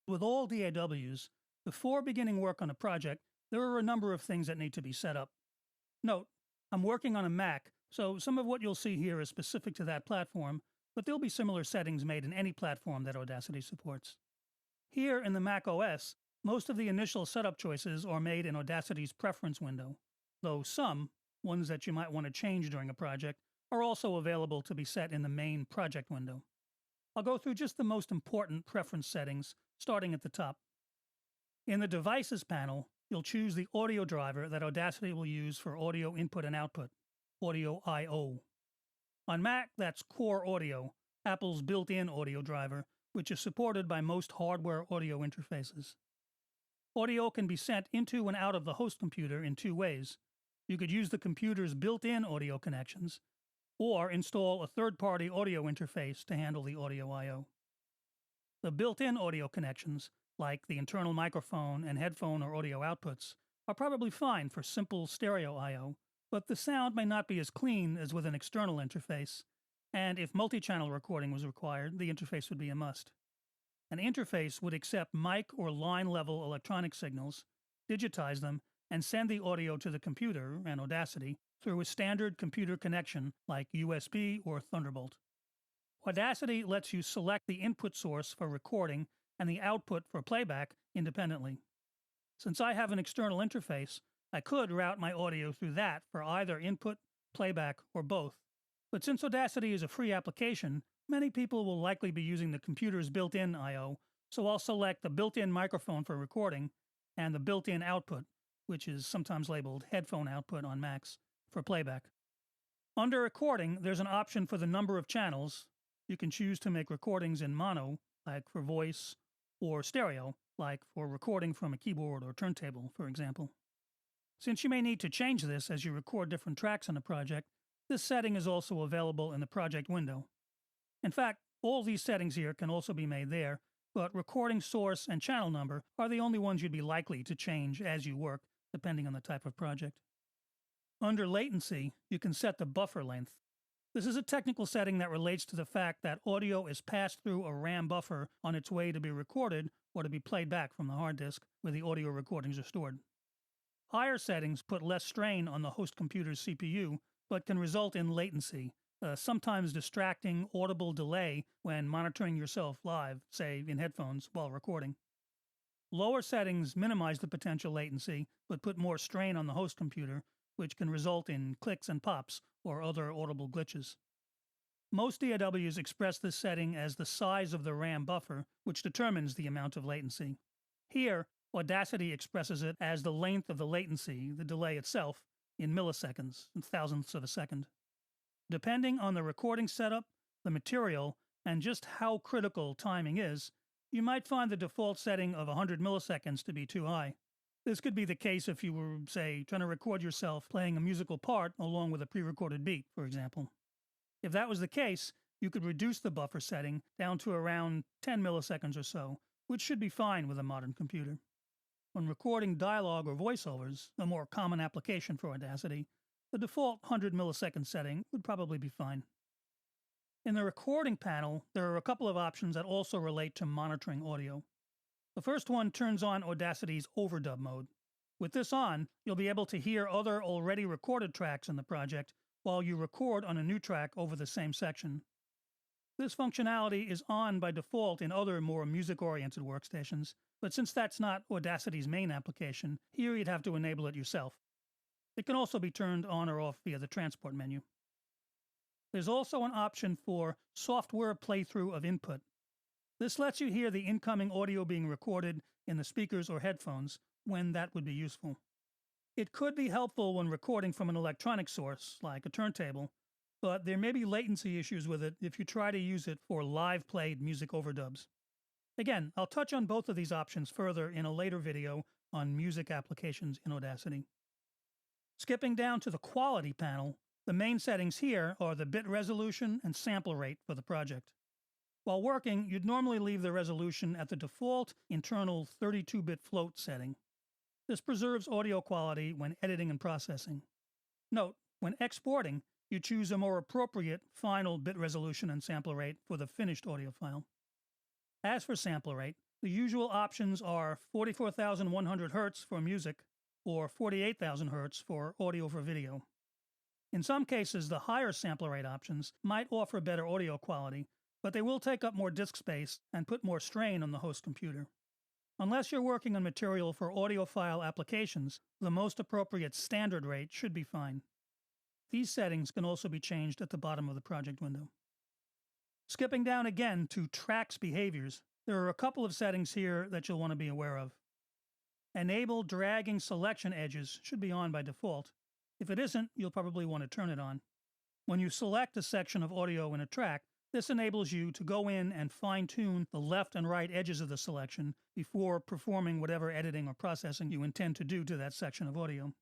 With all DAWs, before beginning work on a project, there are a number of things that need to be set up. Note, I'm working on a Mac, so some of what you'll see here is specific to that platform, but there'll be similar settings made in any platform that Audacity supports. Here in the Mac OS, most of the initial setup choices are made in Audacity's preference window, though some, ones that you might want to change during a project, are also available to be set in the main project window. I'll go through just the most important preference settings, starting at the top. In the Devices panel, you'll choose the audio driver that Audacity will use for audio input and output, Audio I/O. On Mac, that's Core Audio, Apple's built-in audio driver, which is supported by most hardware audio interfaces. Audio can be sent into and out of the host computer in two ways. You could use the computer's built-in audio connections, or install a third-party audio interface to handle the audio I/O. The built-in audio connections, like the internal microphone and headphone or audio outputs, are probably fine for simple stereo I/O, but the sound may not be as clean as with an external interface, and if multi-channel recording was required, the interface would be a must. An interface would accept mic or line-level electronic signals, digitize them, and send the audio to the computer and Audacity through a standard computer connection like USB or Thunderbolt. Audacity lets you select the input source for recording and the output for playback independently. Since I have an external interface, I could route my audio through that for either input, playback, or both. But since Audacity is a free application, many people will likely be using the computer's built-in I/O, so I'll select the built-in microphone for recording and the built-in output, which is sometimes labeled headphone output on Macs, for playback. Under recording, there's an option for the number of channels. You can choose to make recordings in mono, like for voice, or stereo, like for recording from a keyboard or turntable, for example. Since you may need to change this as you record different tracks in a project, this setting is also available in the project window. In fact, all these settings here can also be made there, but recording source and channel number are the only ones you'd be likely to change as you work, depending on the type of project. Under latency, you can set the buffer length. This is a technical setting that relates to the fact that audio is passed through a RAM buffer on its way to be recorded or to be played back from the hard disk where the audio recordings are stored. Higher settings put less strain on the host computer's CPU, but can result in latency, a sometimes distracting audible delay when monitoring yourself live, say in headphones, while recording. Lower settings minimize the potential latency, but put more strain on the host computer, which can result in clicks and pops or other audible glitches. Most DAWs express this setting as the size of the RAM buffer, which determines the amount of latency. Here, Audacity expresses it as the length of the latency, the delay itself, in milliseconds, thousandths of a second. Depending on the recording setup, the material, and just how critical timing is, you might find the default setting of 100 milliseconds to be too high. This could be the case if you were, say, trying to record yourself playing a musical part along with a pre-recorded beat, for example. If that was the case, you could reduce the buffer setting down to around 10 milliseconds or so, which should be fine with a modern computer. When recording dialogue or voiceovers, a more common application for Audacity, the default 100 millisecond setting would probably be fine. In the recording panel, there are a couple of options that also relate to monitoring audio. The first one turns on Audacity's overdub mode. With this on, you'll be able to hear other already recorded tracks in the project while you record on a new track over the same section. This functionality is on by default in other more music-oriented workstations, but since that's not Audacity's main application, here you'd have to enable it yourself. It can also be turned on or off via the transport menu. There's also an option for software playthrough of input. This lets you hear the incoming audio being recorded in the speakers or headphones when that would be useful. It could be helpful when recording from an electronic source, like a turntable, but there may be latency issues with it if you try to use it for live-played music overdubs. Again, I'll touch on both of these options further in a later video on music applications in Audacity. Skipping down to the quality panel, the main settings here are the bit resolution and sample rate for the project. While working, you'd normally leave the resolution at the default internal 32-bit float setting. This preserves audio quality when editing and processing. Note, when exporting, you choose a more appropriate final bit resolution and sample rate for the finished audio file. As for sample rate, the usual options are 44,100 Hz for music or 48,000 Hz for audio for video. In some cases, the higher sample rate options might offer better audio quality, but they will take up more disk space and put more strain on the host computer. Unless you're working on material for audiophile applications, the most appropriate standard rate should be fine. These settings can also be changed at the bottom of the project window. Skipping down again to Tracks Behaviors, there are a couple of settings here that you'll want to be aware of. Enable dragging selection edges should be on by default. If it isn't, you'll probably want to turn it on. When you select a section of audio in a track, this enables you to go in and fine-tune the left and right edges of the selection before performing whatever editing or processing you intend to do to that section of audio.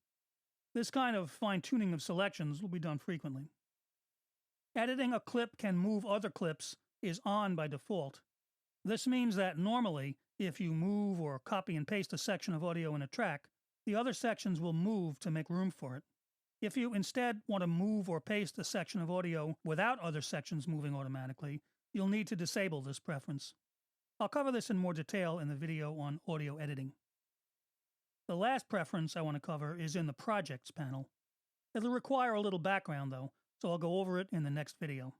This kind of fine-tuning of selections will be done frequently. Editing a clip can move other clips is on by default. This means that normally, if you move or copy and paste a section of audio in a track, the other sections will move to make room for it. If you instead want to move or paste a section of audio without other sections moving automatically, you'll need to disable this preference. I'll cover this in more detail in the video on audio editing. The last preference I want to cover is in the Projects panel. It'll require a little background though, so I'll go over it in the next video.